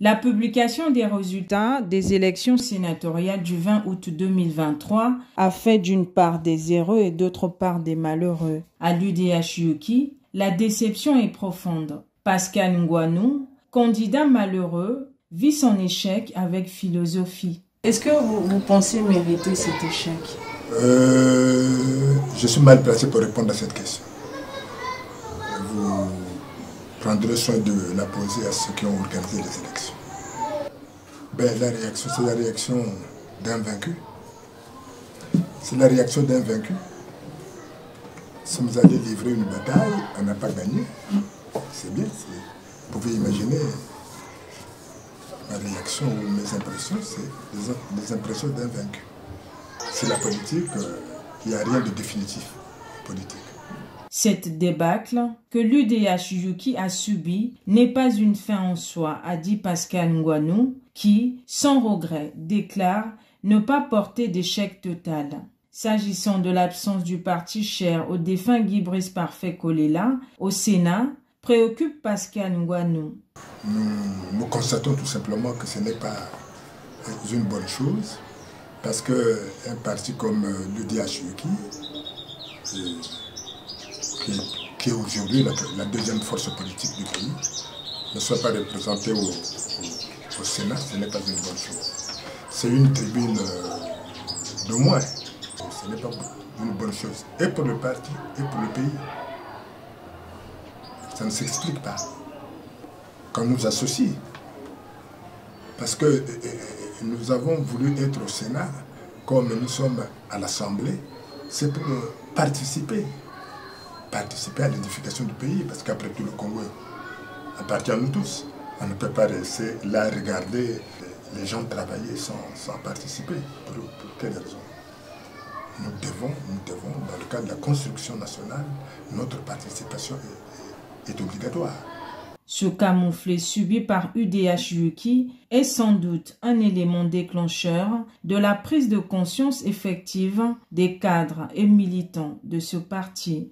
La publication des résultats des élections sénatoriales du 20 août 2023 a fait d'une part des heureux et d'autre part des malheureux. À l'UDH-UKI, la déception est profonde. Pascal Ngouanou, candidat malheureux, vit son échec avec philosophie. Est-ce que vous pensez mériter cet échec? Je suis mal placé pour répondre à cette question. Vous prendrez soin de la poser à ceux qui ont organisé les élections. La réaction, c'est la réaction d'un vaincu. C'est la réaction d'un vaincu. Si vous allez livrer une bataille, on n'a pas gagné. C'est bien. Vous pouvez imaginer ma réaction ou mes impressions, c'est les impressions d'un vaincu. C'est la politique, il n'y a rien de définitif en politique. Cette débâcle que l'UDH-UKI a subie n'est pas une fin en soi, a dit Pascal Ngouanou, qui, sans regret, déclare ne pas porter d'échec total. S'agissant de l'absence du parti cher au défunt Guy Brice Parfait Kolela au Sénat, préoccupe Pascal Ngouanou. Nous constatons tout simplement que ce n'est pas une bonne chose, parce qu'un parti comme l'UDH-UKI, qui est aujourd'hui la deuxième force politique du pays, ne soit pas représenté au Sénat, ce n'est pas une bonne chose. C'est une tribune de moins. Ce n'est pas une bonne chose, et pour le parti, et pour le pays. Ça ne s'explique pas. Qu'on nous associe. Parce que nous avons voulu être au Sénat, comme nous sommes à l'Assemblée, c'est pour participer à l'édification du pays, parce qu'après tout, le Congo appartient à nous tous. On ne peut pas rester là regarder les gens travailler sans participer. Pour quelle raison? Nous devons, dans le cadre de la construction nationale, notre participation est obligatoire. Ce camouflet subi par UDH-UKI est sans doute un élément déclencheur de la prise de conscience effective des cadres et militants de ce parti.